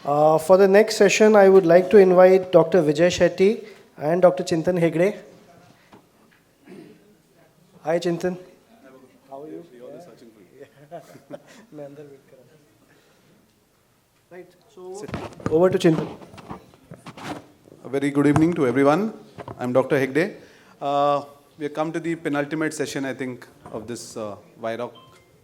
For the next session, I would like to invite Dr. Vijay Shetty and Dr. Chintan Hegde. Hi, Chintan. How are you? Right. So, over to Chintan. A very good evening to everyone. I'm Dr. Hegde. We have come to the penultimate session, I think, of this WIROC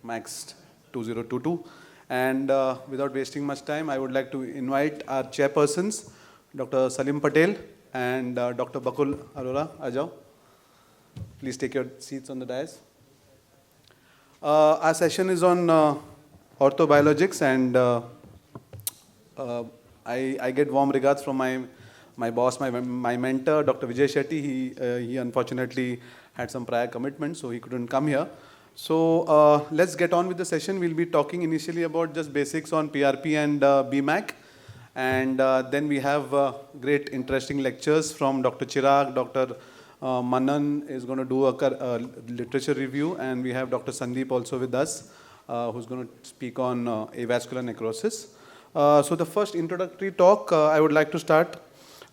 MAX 2022. And without wasting much time, I would like to invite our chairpersons, Dr. Salim Patel and Dr. Bakul Arora. Ajao. Please take your seats on the dais. Our session is on orthobiologics, and I get warm regards from my boss, my mentor, Dr. Vijay Shetty. He unfortunately had some prior commitments, so he couldn't come here. So let's get on with the session. We'll be talking initially about just basics on PRP and BMAC. And then we have great interesting lectures from Dr. Chirag. Dr. Manan is going to do a literature review. And we have Dr. Sandeep also with us, who's going to speak on avascular necrosis. So the first introductory talk I would like to start.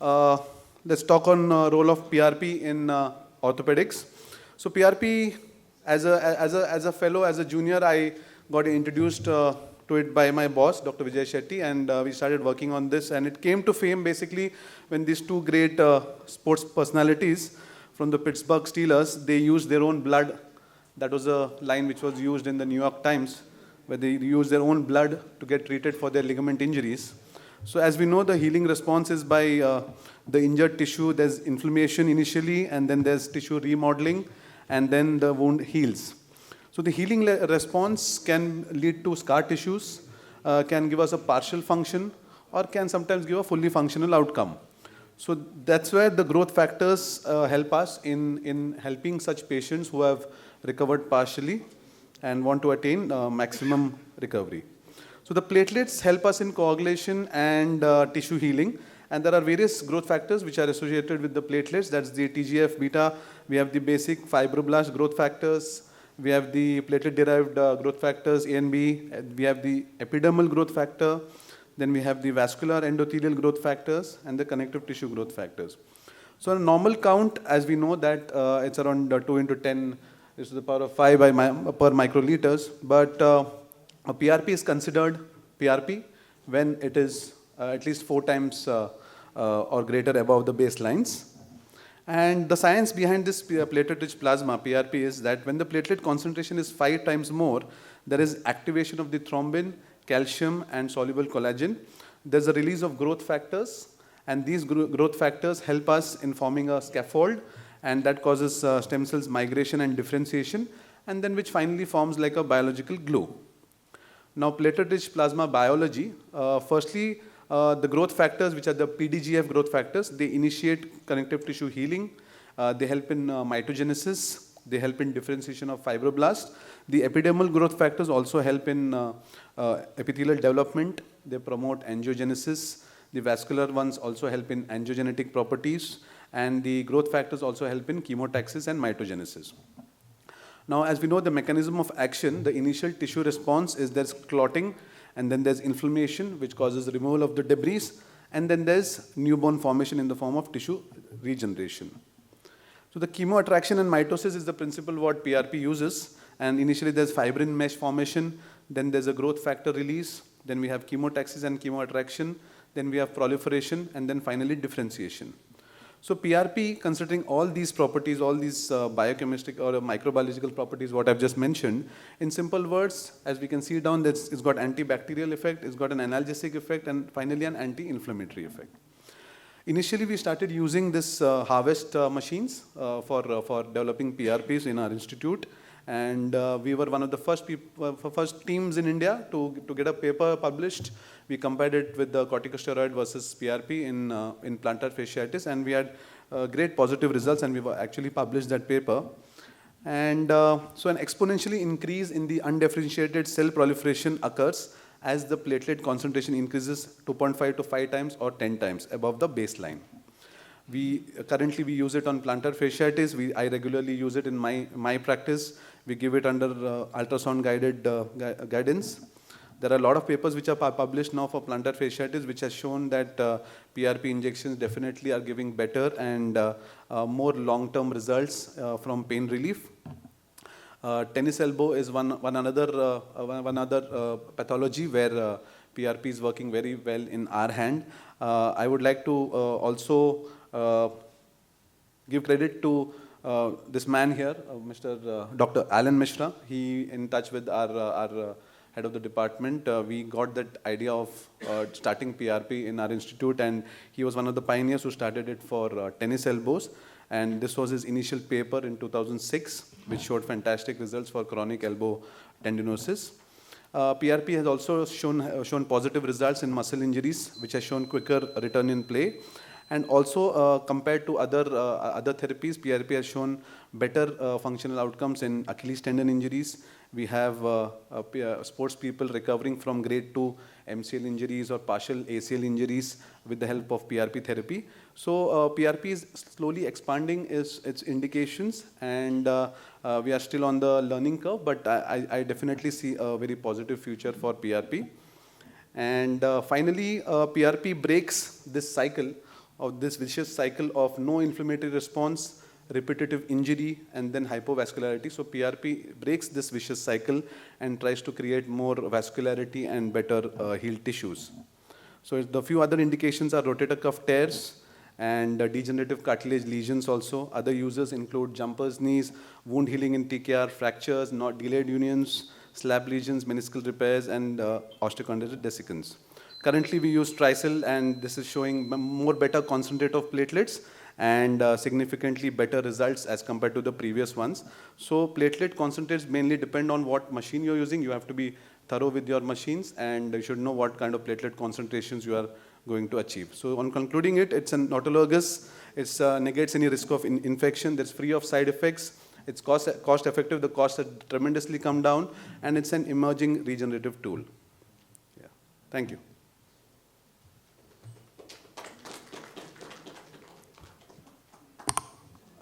Let's talk on role of PRP in orthopedics. So PRP, as a fellow, as a junior, I got introduced to it by my boss, Dr. Vijay Shetty, and we started working on this. And it came to fame basically when these two great sports personalities from the Pittsburgh Steelers, they used their own blood. That was a line which was used in the New York Times, where they used their own blood to get treated for their ligament injuries. So as we know, the healing response is by the injured tissue. There's inflammation initially, and then there's tissue remodeling, and then the wound heals. So the healing response can lead to scar tissues, can give us a partial function, or can sometimes give a fully functional outcome. So that's where the growth factors help us in helping such patients who have recovered partially and want to attain maximum recovery. So the platelets help us in coagulation and tissue healing. And there are various growth factors which are associated with the platelets. That's the TGF-beta. We have the basic fibroblast growth factors. We have the platelet-derived growth factors, A and B. We have the epidermal growth factor. Then we have the vascular endothelial growth factors and the connective tissue growth factors. So a normal count, as we know that it's around 2 into 10 is to the power of 5 per microliters. But a PRP is considered PRP when it is at least 4 times or greater above the baselines. And the science behind this platelet-rich plasma, PRP, is that when the platelet concentration is 5 times more, there is activation of the thrombin, calcium, and soluble collagen. There's a release of growth factors, and these growth factors help us in forming a scaffold, and that causes stem cells migration and differentiation, and then which finally forms like a biological glue. Now, platelet-rich plasma biology, firstly, the growth factors, which are the PDGF growth factors, they initiate connective tissue healing. They help in mitogenesis. They help in differentiation of fibroblasts. The epidermal growth factors also help in epithelial development. They promote angiogenesis. The vascular ones also help in angiogenetic properties. And the growth factors also help in chemotaxis and mitogenesis. Now, as we know, the mechanism of action, the initial tissue response is there's clotting, and then there's inflammation, which causes removal of the debris, and then there's newborn formation in the form of tissue regeneration. So the chemoattraction and mitosis is the principle what PRP uses, and initially there's fibrin mesh formation, then there's a growth factor release, then we have chemotaxis and chemoattraction, then we have proliferation, and then finally differentiation. So PRP, considering all these properties, all these biochemistry or microbiological properties, what I've just mentioned, in simple words, as we can see down, it's got antibacterial effect, it's got an analgesic effect, and finally an anti-inflammatory effect. Initially, we started using this harvest machines for developing PRPs in our institute, and we were one of the first teams in India to get a paper published. We compared it with the corticosteroid versus PRP in plantar fasciitis, and we had great positive results, and we actually published that paper. And so an exponentially increase in the undifferentiated cell proliferation occurs as the platelet concentration increases 2.5 to 5 times or 10 times above the baseline. Currently we use it on plantar fasciitis. I regularly use it in my practice. We give it under ultrasound guided guidance. There are a lot of papers which are published now for plantar fasciitis, which has shown that PRP injections definitely are giving better and more long-term results from pain relief. Tennis elbow is one other pathology where PRP is working very well in our hand. I would like to also give credit to this man here, Mr. Dr. Alan Mishra. He in touch with our head of the department. We got that idea of starting PRP in our institute, and he was one of the pioneers who started it for tennis elbows. And this was his initial paper in 2006, which showed fantastic results for chronic elbow tendinosis. PRP has also shown positive results in muscle injuries, which has shown quicker return in play. And also, compared to other therapies, PRP has shown better functional outcomes in Achilles tendon injuries. We have sports people recovering from grade 2 MCL injuries or partial ACL injuries with the help of PRP therapy. So PRP is slowly expanding its indications, and we are still on the learning curve, but I definitely see a very positive future for PRP. And finally, PRP breaks this cycle of this vicious cycle of no inflammatory response, repetitive injury, and then hypovascularity. So PRP breaks this vicious cycle and tries to create more vascularity and better healed tissues. So the few other indications are rotator cuff tears and degenerative cartilage lesions also. Other users include jumpers' knees, wound healing in TKR, fractures, not delayed unions, slab lesions, meniscal repairs, and osteochondritis dissecans. Currently, we use Trisel, and this is showing more better concentrate of platelets and significantly better results as compared to the previous ones. So platelet concentrates mainly depend on what machine you're using. You have to be thorough with your machines, and you should know what kind of platelet concentrations you are going to achieve. So on concluding it, it's an autologous, it negates any risk of infection, it's free of side effects, it's cost effective, the costs have tremendously come down, and it's an emerging regenerative tool. Yeah. Thank you.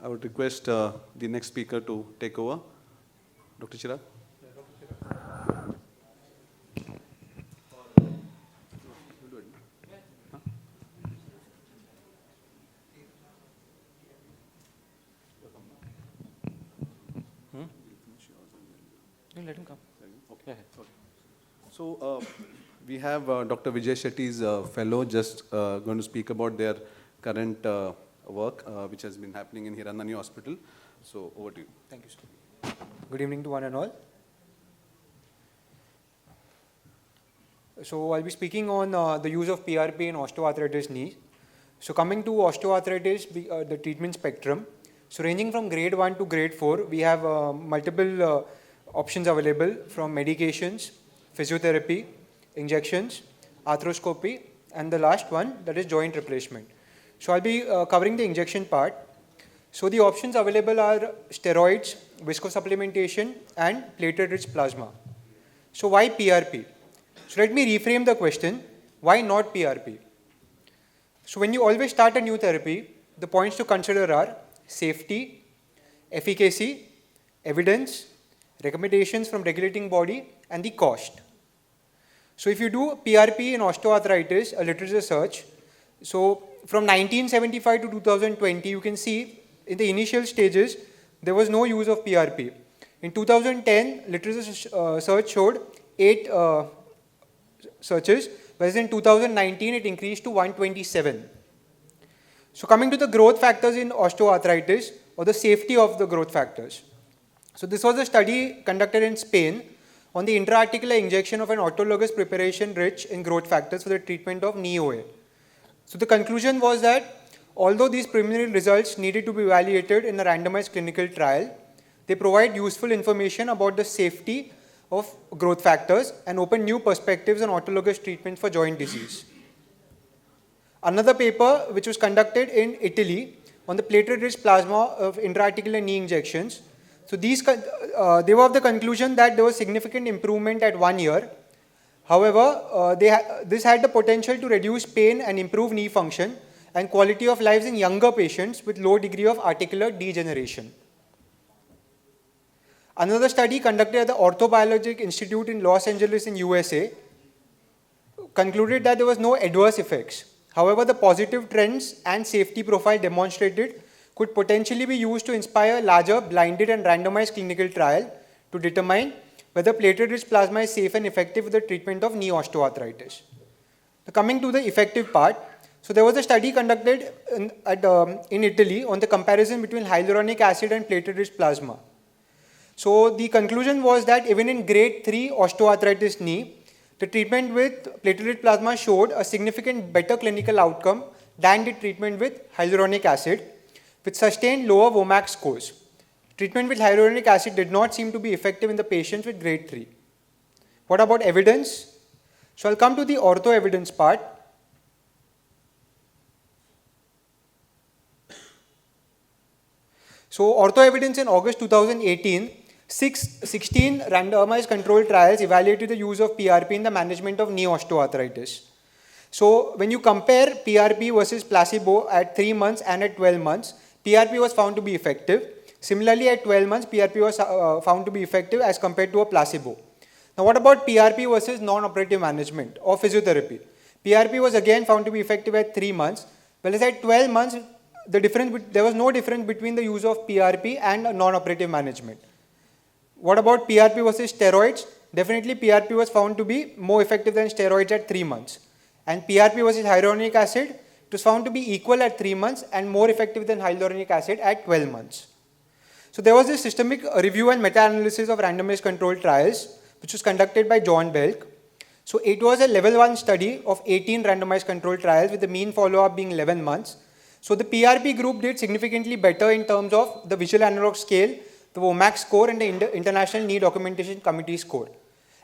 I would request the next speaker to take over. Dr. Chirag. Let him come. Okay. Okay. So we have Dr. Vijay Shetty's fellow just going to speak about their current work which has been happening in Hiranani Hospital. So over to you. Thank you, sir. Good evening to one and all. So I'll be speaking on the use of PRP in osteoarthritis knee. So coming to osteoarthritis, the treatment spectrum. So ranging from grade 1 to grade 4, we have multiple options available from medications, physiotherapy, injections, arthroscopy, and the last one, that is joint replacement. So I'll be covering the injection part. So the options available are steroids, viscosupplementation, and platelet-rich plasma. So why PRP? So let me reframe the question, why not PRP? So when you always start a new therapy, the points to consider are safety, efficacy, evidence, recommendations from regulating body, and the cost. So if you do PRP in osteoarthritis, a literature search, so from 1975 to 2020, you can see in the initial stages, there was no use of PRP. In 2010, literature search showed 8 searches, whereas in 2019, it increased to 127. So coming to the growth factors in osteoarthritis, or the safety of the growth factors. So this was a study conducted in Spain on the intra-articular injection of an autologous preparation rich in growth factors for the treatment of knee OA. So the conclusion was that although these preliminary results needed to be evaluated in a randomized clinical trial, they provide useful information about the safety of growth factors and open new perspectives on autologous treatment for joint disease. Another paper which was conducted in Italy on the platelet-rich plasma of intra-articular knee injections. So they were of the conclusion that there was significant improvement at 1 year. However, this had the potential to reduce pain and improve knee function and quality of lives in younger patients with low degree of articular degeneration. Another study conducted at the Orthobiologic Institute in Los Angeles in USA concluded that there was no adverse effects. However, the positive trends and safety profile demonstrated could potentially be used to inspire a larger blinded and randomized clinical trial to determine whether platelet-rich plasma is safe and effective for the treatment of knee osteoarthritis. Now, coming to the effective part, so there was a study conducted in Italy on the comparison between hyaluronic acid and platelet-rich plasma. So the conclusion was that even in grade 3 osteoarthritis knee, the treatment with platelet plasma showed a significant better clinical outcome than the treatment with hyaluronic acid, with sustained lower WOMAC scores. Treatment with hyaluronic acid did not seem to be effective in the patients with grade 3. What about evidence? So I'll come to the ortho evidence part. So ortho evidence in August 2018, 16 randomized controlled trials evaluated the use of PRP in the management of knee osteoarthritis. So when you compare PRP versus placebo at 3 months and at 12 months, PRP was found to be effective. Similarly, at 12 months, PRP was found to be effective as compared to a placebo. Now, what about PRP versus non-operative management or physiotherapy? PRP was again found to be effective at 3 months, whereas at 12 months, there was no difference between the use of PRP and non-operative management. What about PRP versus steroids? Definitely PRP was found to be more effective than steroids at 3 months. And PRP versus hyaluronic acid, it was found to be equal at 3 months and more effective than hyaluronic acid at 12 months. So there was a systemic review and meta-analysis of randomized controlled trials, which was conducted by John Belk. So it was a level 1 study of 18 randomized controlled trials with the mean follow-up being 11 months. So the PRP group did significantly better in terms of the visual analog scale, the WOMAC score, and the International Knee Documentation Committee score.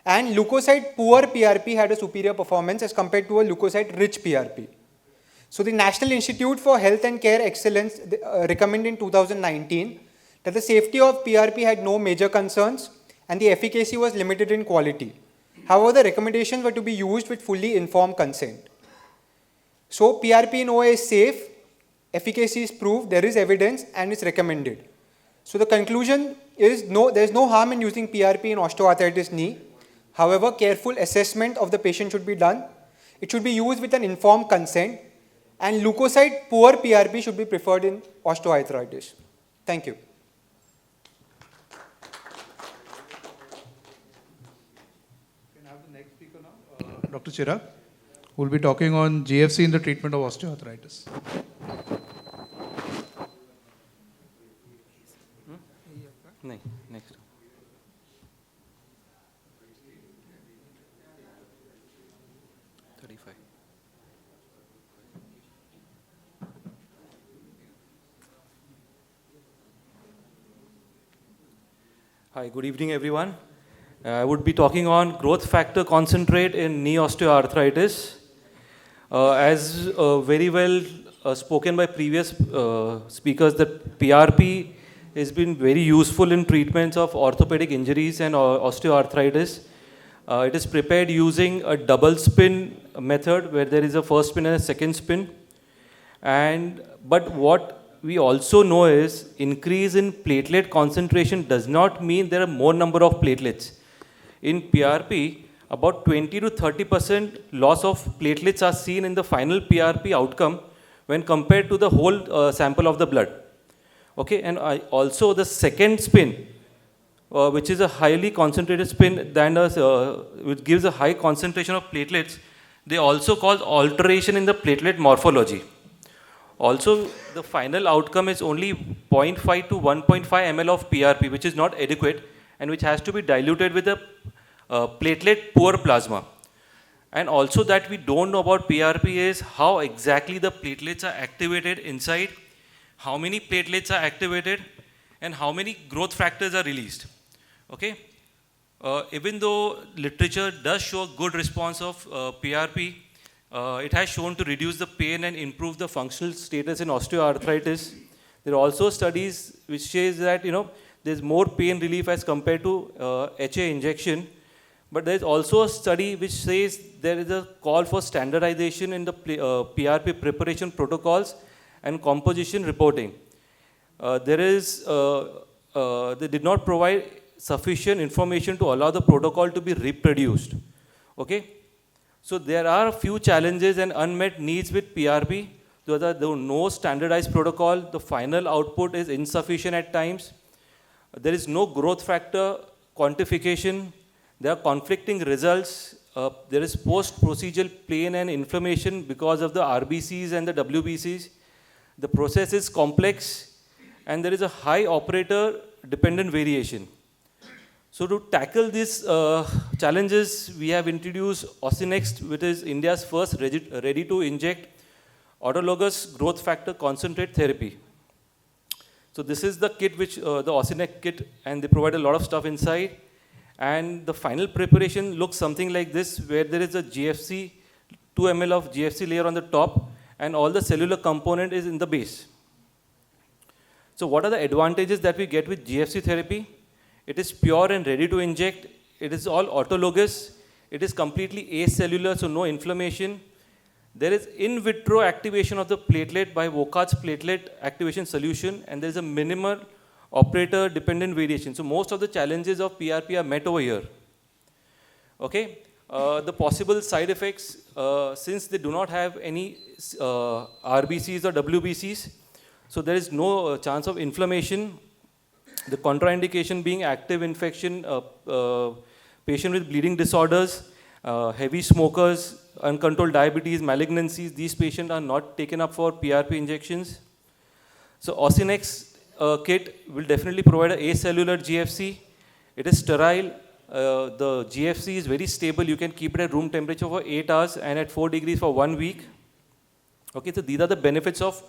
And leukocyte poor PRP had a superior performance as compared to a leukocyte rich PRP. So the National Institute for Health and Care Excellence recommended in 2019 that the safety of PRP had no major concerns and the efficacy was limited in quality. However, the recommendations were to be used with fully informed consent. So PRP in OA is safe, efficacy is proved, there is evidence, and it's recommended. So the conclusion is there is no harm in using PRP in osteoarthritis knee. However, careful assessment of the patient should be done. It should be used with an informed consent, and leukocyte poor PRP should be preferred in osteoarthritis. Thank you. Can I have the next speaker now? Dr. Chirag, who will be talking on GFC in the treatment of osteoarthritis. Next. Hi, good evening everyone. I would be talking on growth factor concentrate in knee osteoarthritis. As very well spoken by previous speakers, that PRP has been very useful in treatments of orthopedic injuries and osteoarthritis. It is prepared using a double spin method where there is a first spin and a second spin. But what we also know is increase in platelet concentration does not mean there are more number of platelets. In PRP, about 20 to 30% loss of platelets are seen in the final PRP outcome when compared to the whole sample of the blood. Okay, and also the second spin, which is a highly concentrated spin which gives a high concentration of platelets, they also cause alteration in the platelet morphology. Also, the final outcome is only 0.5 to 1.5 ml of PRP, which is not adequate and which has to be diluted with a platelet poor plasma. And also that we don't know about PRP is how exactly the platelets are activated inside, how many platelets are activated, and how many growth factors are released. Okay? Even though literature does show good response of PRP, it has shown to reduce the pain and improve the functional status in osteoarthritis. There are also studies which says that there's more pain relief as compared to HA injection. But there's also a study which says there is a call for standardization in the PRP preparation protocols and composition reporting. They did not provide sufficient information to allow the protocol to be reproduced. Okay? So there are a few challenges and unmet needs with PRP. There are no standardized protocol. The final output is insufficient at times. There is no growth factor quantification. There are conflicting results. There is post-procedural pain and inflammation because of the RBCs and the WBCs. The process is complex, and there is a high operator-dependent variation. So to tackle these challenges, we have introduced OsteoNext, which is India's first ready-to-inject autologous growth factor concentrate therapy. So this is the kit, which the OsteoNext kit, and they provide a lot of stuff inside. And the final preparation looks something like this, where there is a GFC, 2 ml of GFC layer on the top, and all the cellular component is in the base. So what are the advantages that we get with GFC therapy? It is pure and ready to inject. It is all autologous. It is completely acellular, so no inflammation. There is in vitro activation of the platelet by Vokat's platelet activation solution, and there is a minimal operator-dependent variation. So most of the challenges of PRP are met over here. Okay, the possible side effects, since they do not have any RBCs or WBCs, so there is no chance of inflammation. The contraindication being active infection, patient with bleeding disorders, heavy smokers, uncontrolled diabetes, malignancies, these patients are not taken up for PRP injections. So OsteoNext kit will definitely provide an acellular GFC. It is sterile. The GFC is very stable. You can keep it at room temperature for 8 hours and at 4 degrees for 1 week. Okay, so these are the benefits of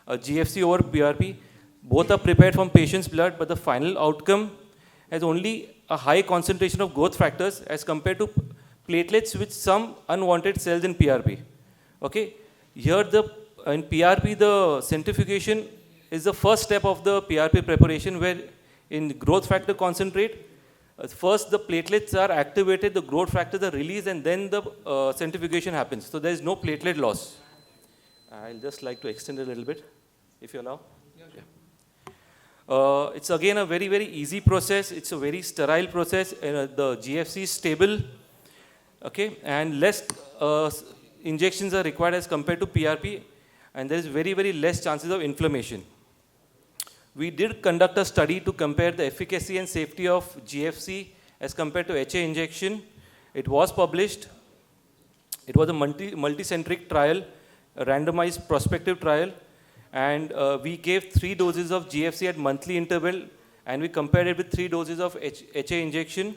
GFC over PRP. Both are prepared from patient's blood, but the final outcome has only a high concentration of growth factors as compared to platelets with some unwanted cells in PRP. Okay, here in PRP, the centrifugation is the first step of the PRP preparation, where in growth factor concentrate, first the platelets are activated, the growth factors are released, and then the centrifugation happens. So there is no platelet loss. I'll just like to extend a little bit, if you allow. It's again a very, very easy process. It's a very sterile process. The GFC is stable, okay, and less injections are required as compared to PRP, and there is very, very less chances of inflammation. We did conduct a study to compare the efficacy and safety of GFC as compared to HA injection. It was published. It was a multi-centric trial, a randomized prospective trial. And we gave 3 doses of GFC at monthly interval, and we compared it with 3 doses of HA injection,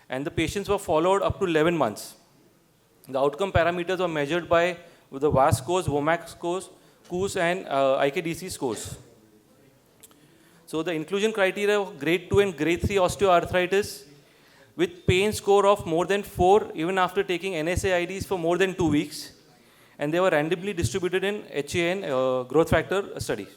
and the patients were followed up to 11 months. The outcome parameters were measured by the VAS scores, WOMAC scores, KOOS, and IKDC scores. So the inclusion criteria of grade 2 and grade 3 osteoarthritis with pain score of more than 4 even after taking NSAIDs for more than 2 weeks. And they were randomly distributed in HA and growth factor studies.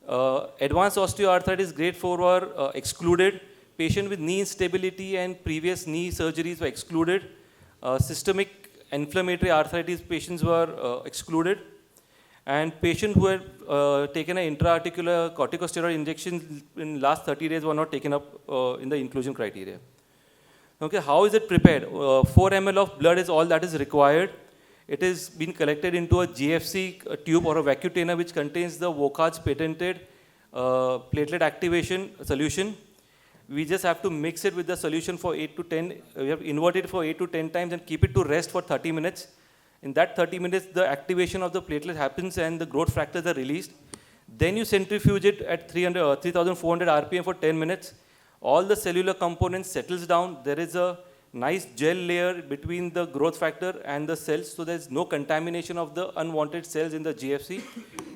Advanced osteoarthritis grade 4 were excluded. Patients with knee instability and previous knee surgeries were excluded. Systemic inflammatory arthritis patients were excluded. And patients who had taken an intra-articular corticosteroid injection in last 30 days were not taken up in the inclusion criteria. Okay, how is it prepared? 4 ml of blood is all that is required. It is being collected into a GFC tube or a vacutainer which contains the Vokat's patented platelet activation solution. We just have to mix it with the solution for 8 to 10. We have to invert it for 8 to 10 times and keep it to rest for 30 minutes. In that 30 minutes, the activation of the platelet happens and the growth factors are released. Then you centrifuge it at 3,400 RPM for 10 minutes. All the cellular components settles down. There is a nice gel layer between the growth factor and the cells, so there's no contamination of the unwanted cells in the GFC.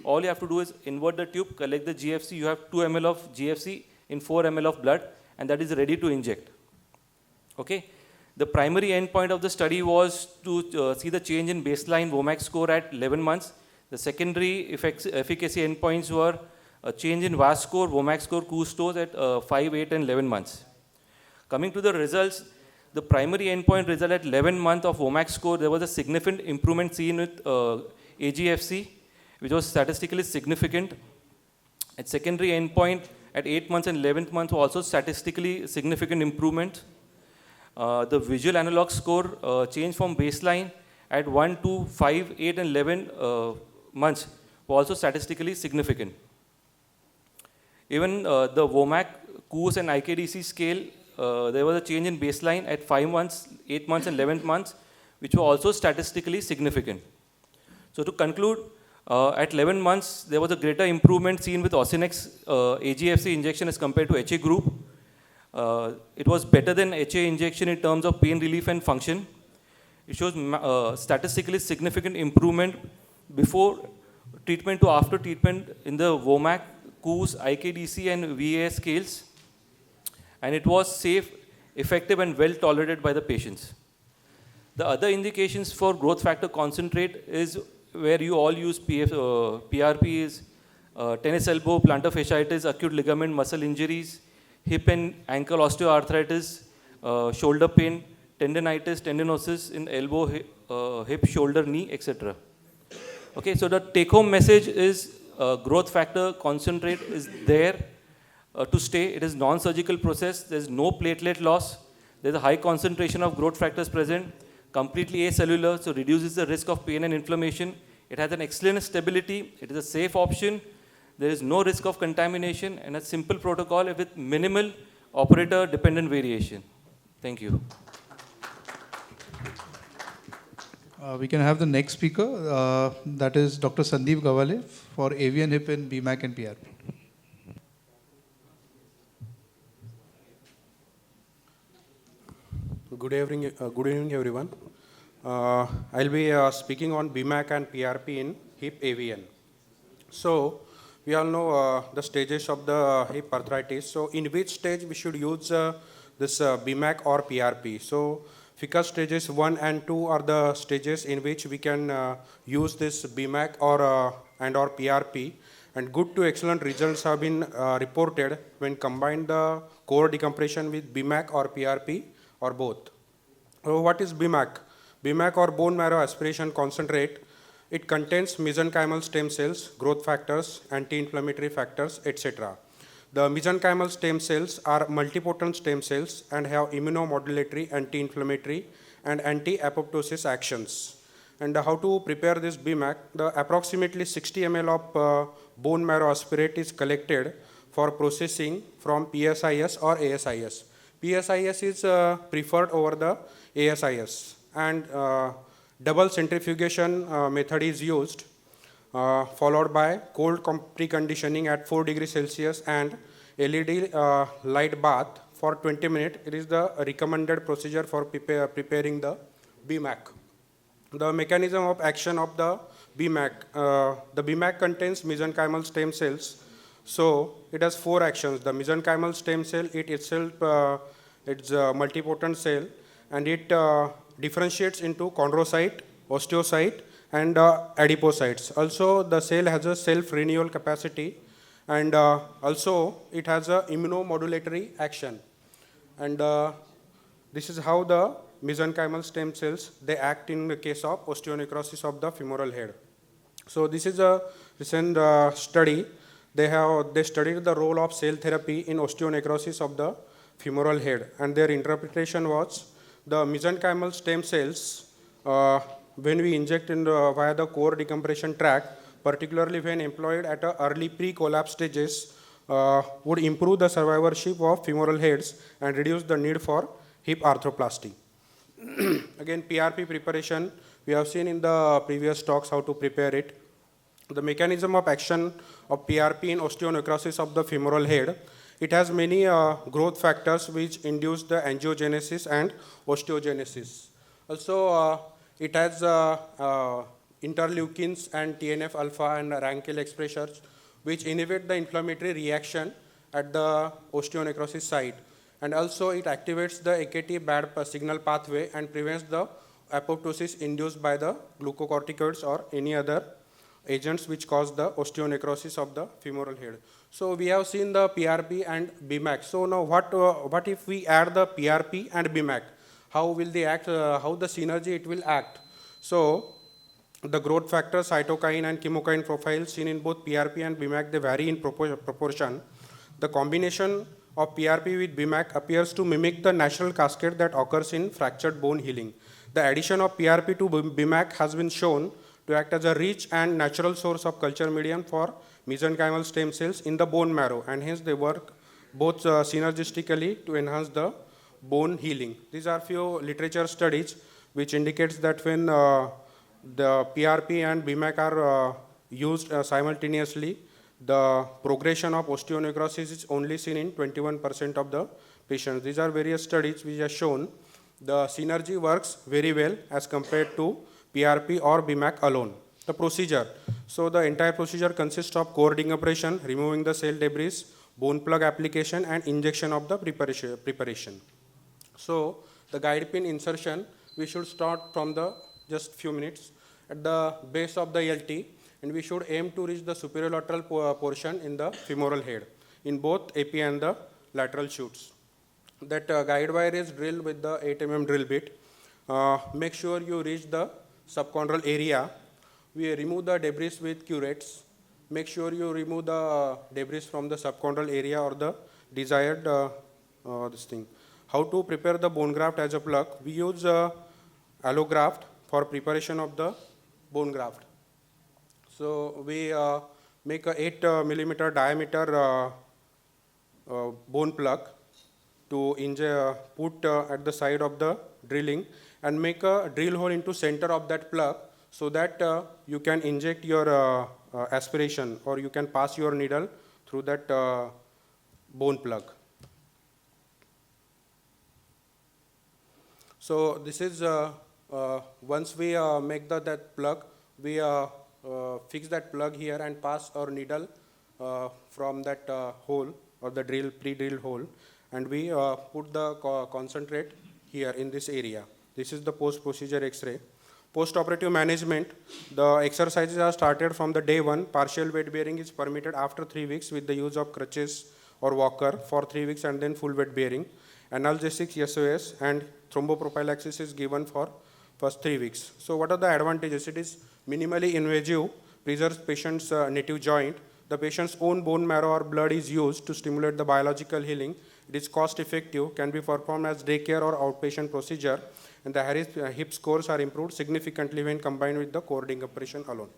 All you have to do is invert the tube, collect the GFC. You have 2 ml of GFC in 4 ml of blood, and that is ready to inject. Okay. The primary endpoint of the study was to see the change in baseline WOMAC score at 11 months. The secondary efficacy endpoints were a change in VAS score, WOMAC score, KOOS scores at 5, 8, and 11 months. Coming to the results, the primary endpoint result at 11 months of WOMAC score, there was a significant improvement seen with AGFC, which was statistically significant. At secondary endpoint, at 8 months and 11th month, also statistically significant improvement. the visual analog score changed from baseline at 1, 2, 5, 8, and 11 months was also statistically significant. Even the WOMAC, KOOS, and IKDC scale, there was a change in baseline at 5 months, 8 months, and 11 months, which were also statistically significant. So to conclude, at 11 months, there was a greater improvement seen with Osinex AGFC injection as compared to HA group. It was better than HA injection in terms of pain relief and function. It shows statistically significant improvement before treatment to after treatment in the WOMAC, KOOS, IKDC, and VAS scales. And it was safe, effective, and well tolerated by the patients. The other indications for growth factor concentrate is where you all use PRP is tennis elbow, plantar fasciitis, acute ligament muscle injuries, hip and ankle osteoarthritis, shoulder pain, tendinitis, tendinosis in elbow, hip, shoulder, knee, etc. Okay, so the take-home message is growth factor concentrate is there to stay. It is non-surgical process. There is no platelet loss. There is a high concentration of growth factors present, completely acellular, so reduces the risk of pain and inflammation. It has an excellent stability. It is a safe option. There is no risk of contamination and a simple protocol with minimal operator-dependent variation. Thank you. We can have the next speaker, that is Dr. Sandeep Gavhale for AV and hip in BMAC and PRP. Good evening, everyone. I'll be speaking on BMAC and PRP in hip AVN. So, we all know the stages of the hip arthritis. So, in which stage we should use this BMAC or PRP? So, Ficus stages 1 and 2 are the stages in which we can use this BMAC or PRP. And good to excellent results have been reported when combined the core decompression with BMAC or PRP or both. So what is BMAC? BMAC or bone marrow aspiration concentrate. It contains mesenchymal stem cells, growth factors, anti-inflammatory factors, etc. The mesenchymal stem cells are multipotent stem cells and have immunomodulatory, anti-inflammatory, and anti-apoptosis actions. And how to prepare this BMAC? The approximately 60 ml of bone marrow aspirate is collected for processing from PSIS or ASIS. PSIS is preferred over the ASIS, and double centrifugation method is used, followed by cold preconditioning at 4 degrees Celsius and LED light bath for 20 minutes. It is the recommended procedure for preparing the BMAC. The mechanism of action of the BMAC. The BMAC contains mesenchymal stem cells. So it has 4 actions. The mesenchymal stem cell, it itself, it's a multipotent cell, and it differentiates into chondrocyte, osteocyte, and adipocytes. Also, the cell has a self-renewal capacity, and also it has a immunomodulatory action. And this is how the mesenchymal stem cells, they act in the case of osteonecrosis of the femoral head. So this is a recent study. They studied the role of cell therapy in osteonecrosis of the femoral head, and their interpretation was the mesenchymal stem cells, when we inject via the core decompression tract, particularly when employed at early pre-collapse stages, would improve the survivorship of femoral heads and reduce the need for hip arthroplasty. Again, PRP preparation, we have seen in the previous talks how to prepare it. The mechanism of action of PRP in osteonecrosis of the femoral head, it has many growth factors which induce the angiogenesis and osteogenesis. Also, it has interleukins and TNF-alpha and Rankel expressors which inhibit the inflammatory reaction at the osteonecrosis site. And also, it activates the AKT bad signal pathway and prevents the apoptosis induced by the glucocorticoids or any other agents which cause the osteonecrosis of the femoral head. So we have seen the PRP and BMAC. So now what if we add the PRP and BMAC? How will they act? How the synergy it will act? So the growth factor, cytokine and chemokine profiles seen in both PRP and BMAC, they vary in proportion. The combination of PRP with BMAC appears to mimic the natural cascade that occurs in fractured bone healing. The addition of PRP to BMAC has been shown to act as a rich and natural source of culture medium for mesenchymal stem cells in the bone marrow, and hence they work both synergistically to enhance the bone healing. These are few literature studies which indicates that when the PRP and BMAC are used simultaneously, the progression of osteonecrosis is only seen in 21% of the patients. These are various studies which have shown the synergy works very well as compared to PRP or BMAC alone. The procedure. So the entire procedure consists of core decompression, removing the cell debris, bone plug application, and injection of the preparation. So the guide pin insertion, we should start from the just few minutes at the base of the LT, and we should aim to reach the superior lateral portion in the femoral head in both AP and the lateral shoots. That guide wire is drilled with the 8 mm drill bit. Make sure you reach the subchondral area. We remove the debris with curettes. Make sure you remove the debris from the subchondral area or the desired this thing. How to prepare the bone graft as a plug? We use allograft for preparation of the bone graft. So we make a 8 mm diameter bone plug to put at the side of the drilling, and make a drill hole into center of that plug so that you can inject your aspiration, or you can pass your needle through that bone plug. So this is once we make that plug, we fix that plug here and pass our needle from that hole or the pre-drilled hole, and we put the concentrate here in this area. This is the post-procedure X-ray. Post-operative management, the exercises are started from the day 1. Partial weight bearing is permitted after 3 weeks with the use of crutches or walker for 3 weeks, and then full weight bearing. Analgesics, SOS, and thromboprophylaxis is given for first 3 weeks. So what are the advantages? It is minimally invasive, preserves patient's native joint. The patient's own bone marrow or blood is used to stimulate the biological healing. It is cost effective, can be performed as daycare or outpatient procedure, and the hip scores are improved significantly when combined with the core decompression alone.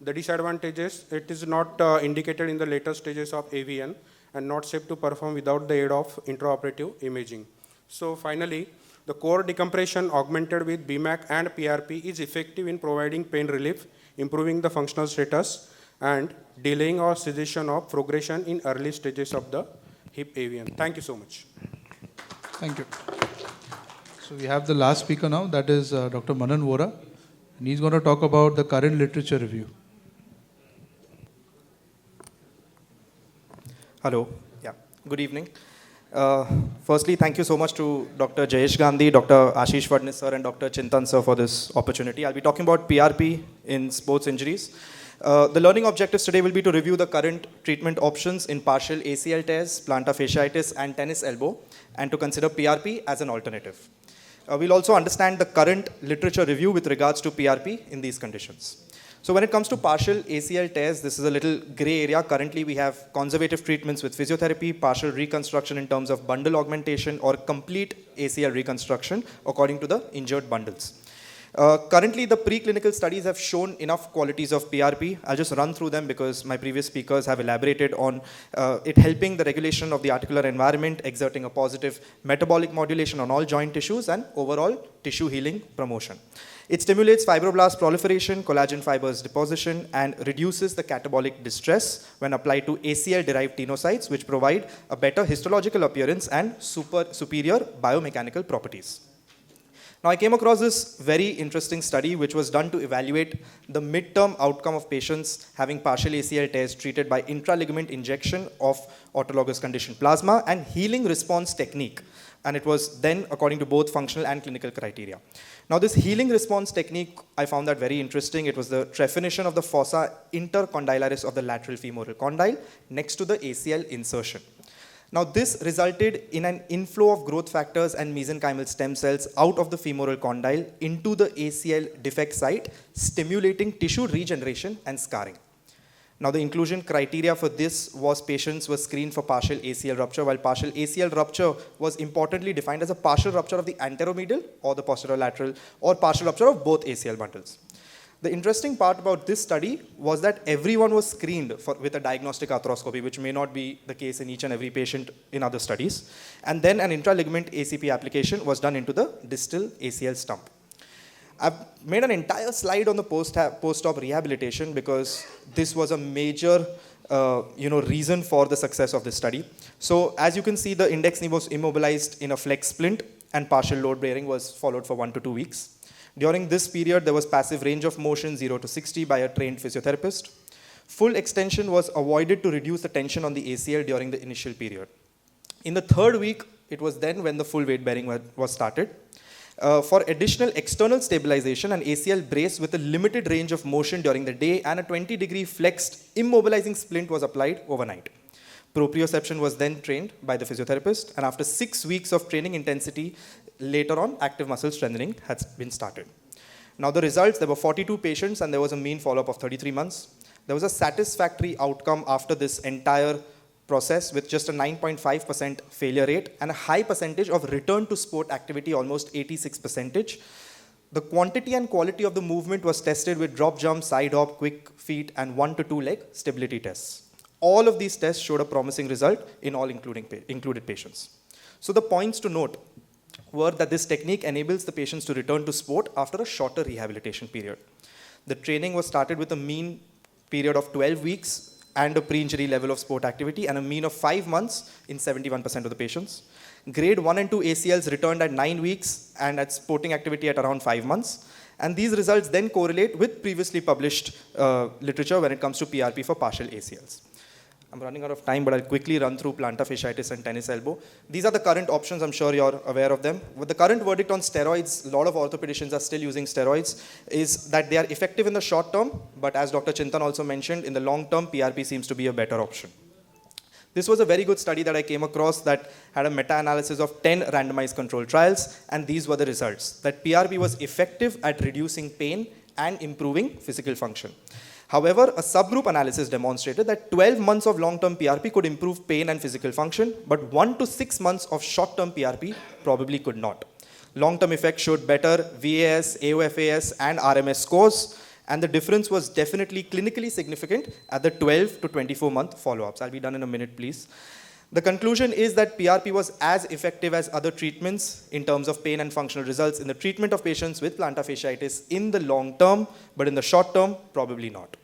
The disadvantages, it is not indicated in the later stages of AVN and not safe to perform without the aid of intraoperative imaging. So finally, the core decompression augmented with BMAC and PRP is effective in providing pain relief, improving the functional status, and delaying or cessation of progression in early stages of the hip AVN. Thank you so much. Thank you. So we have the last speaker now, that is Dr. Manan Vora, and he's going to talk about the current literature review. Hello. Yeah. Good evening. Firstly, thank you so much to Dr. Jayesh Gandhi, Dr. Ashish Vadnis sir, and Dr. Chintan sir for this opportunity. I'll be talking about PRP in sports injuries. The learning objectives today will be to review the current treatment options in partial ACL tears, plantar fasciitis, and tennis elbow, and to consider PRP as an alternative. We'll also understand the current literature review with regards to PRP in these conditions. So when it comes to partial ACL tears, this is a little gray area. Currently, we have conservative treatments with physiotherapy, partial reconstruction in terms of bundle augmentation, or complete ACL reconstruction according to the injured bundles. Currently, the preclinical studies have shown enough qualities of PRP. I'll just run through them because my previous speakers have elaborated on it helping the regulation of the articular environment, exerting a positive metabolic modulation on all joint tissues, and overall tissue healing promotion. It stimulates fibroblast proliferation, collagen fibers deposition, and reduces the catabolic distress when applied to ACL-derived tenocytes, which provide a better histological appearance and superior biomechanical properties. Now, I came across this very interesting study which was done to evaluate the midterm outcome of patients having partial ACL tears treated by intraligament injection of autologous conditioned plasma and healing response technique. And it was then according to both functional and clinical criteria. Now, this healing response technique, I found that very interesting. It was the trephinition of the fossa intercondylaris of the lateral femoral condyle next to the ACL insertion. Now, this resulted in an inflow of growth factors and mesenchymal stem cells out of the femoral condyle into the ACL defect site, stimulating tissue regeneration and scarring. Now, the inclusion criteria for this was patients were screened for partial ACL rupture, while partial ACL rupture was importantly defined as a partial rupture of the anteromedial or the posterolateral or partial rupture of both ACL bundles. The interesting part about this study was that everyone was screened with a diagnostic arthroscopy, which may not be the case in each and every patient in other studies. And then an intraligament ACP application was done into the distal ACL stump. I've made an entire slide on the post-op rehabilitation because this was a major reason for the success of this study. So as you can see, the index knee was immobilized in a flex splint and partial load bearing was followed for 1 to 2 weeks. During this period, there was passive range of motion 0 to 60 by a trained physiotherapist. Full extension was avoided to reduce the tension on the ACL during the initial period. In the 3rd week, it was then when the full weight bearing was started. For additional external stabilization, an ACL brace with a limited range of motion during the day and a 20-degree flexed immobilizing splint was applied overnight. Proprioception was then trained by the physiotherapist, and after 6 weeks of training intensity, later on, active muscle strengthening has been started. Now the results, there were 42 patients and there was a mean follow-up of 33 months. There was a satisfactory outcome after this entire process with just a 9.5% failure rate and a high percentage of return to sport activity, almost 86%. The quantity and quality of the movement was tested with drop jump, side hop, quick feet, and 1 to 2 leg stability tests. All of these tests showed a promising result in all included patients. So the points to note were that this technique enables the patients to return to sport after a shorter rehabilitation period. The training was started with a mean period of 12 weeks and a pre-injury level of sport activity and a mean of 5 months in 71% of the patients. Grade 1 and 2 ACLs returned at 9 weeks and at sporting activity at around 5 months. And these results then correlate with previously published literature when it comes to PRP for partial ACLs. I'm running out of time, but I'll quickly run through plantar fasciitis and tennis elbow. These are the current options. I'm sure you're aware of them. With the current verdict on steroids, a lot of orthopedicians are still using steroids, is that they are effective in the short term, but as Dr. Chintan also mentioned, in the long term, PRP seems to be a better option. This was a very good study that I came across that had a meta-analysis of 10 randomized controlled trials, and these were the results, that PRP was effective at reducing pain and improving physical function. However, a subgroup analysis demonstrated that 12 months of long-term PRP could improve pain and physical function, but 1 to 6 months of short-term PRP probably could not. Long-term effects showed better VAS, AOFAS, and RMS scores, and the difference was definitely clinically significant at the 12 to 24-month follow-ups. I'll be done in a minute, please. The conclusion is that PRP was as effective as other treatments in terms of pain and functional results in the treatment of patients with plantar fasciitis in the long term, but in the short term, probably not.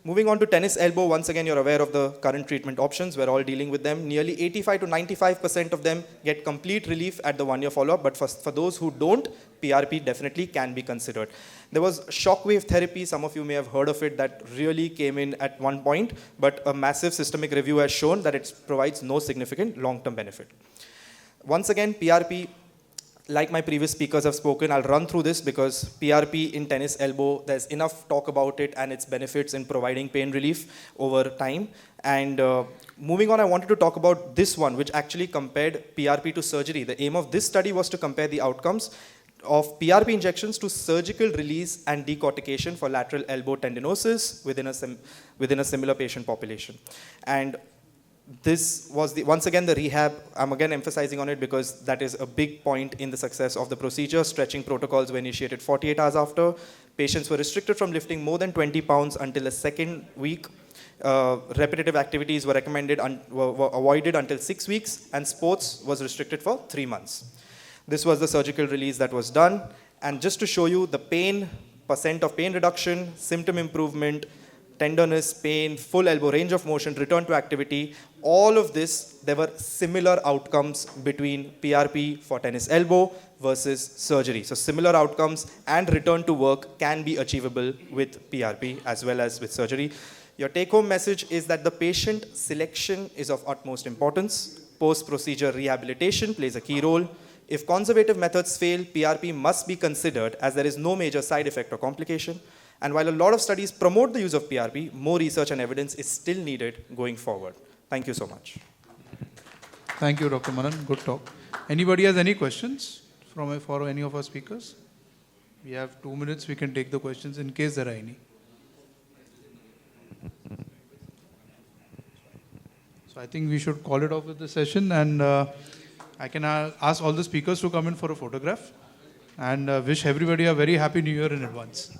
Moving on to tennis elbow, once again, you're aware of the current treatment options. We're all dealing with them. Nearly 85 to 95% of them get complete relief at the 1-year follow-up, but for those who don't, PRP definitely can be considered. There was shockwave therapy, some of you may have heard of it, that really came in at one point, but a massive systemic review has shown that it provides no significant long-term benefit. Once again, PRP, like my previous speakers have spoken, I'll run through this because PRP in tennis elbow, there's enough talk about it and its benefits in providing pain relief over time. And moving on, I wanted to talk about this one, which actually compared PRP to surgery. The aim of this study was to compare the outcomes of PRP injections to surgical release and decortication for lateral elbow tendinosis within a similar patient population. And this was once again the rehab. I'm again emphasizing on it because that is a big point in the success of the procedure. Stretching protocols were initiated 48 hours after. Patients were restricted from lifting more than 20 pounds until the 2nd week. Repetitive activities were recommended were avoided until 6 weeks, and sports was restricted for 3 months. This was the surgical release that was done. And just to show you the pain, percent of pain reduction, symptom improvement, tenderness, pain, full elbow range of motion, return to activity, all of this, there were similar outcomes between PRP for tennis elbow versus surgery. So similar outcomes and return to work can be achievable with PRP as well as with surgery. Your take-home message is that the patient selection is of utmost importance. Post-procedure rehabilitation plays a key role. If conservative methods fail, PRP must be considered as there is no major side effect or complication. And while a lot of studies promote the use of PRP, more research and evidence is still needed going forward. Thank you so much. Thank you, Dr. Manan. Good talk. Anybody has any questions for any of our speakers? We have 2 minutes. We can take the questions in case there are any. So I think we should call it off with the session, and I can ask all the speakers to come in for a photograph, and wish everybody a very happy New Year in advance.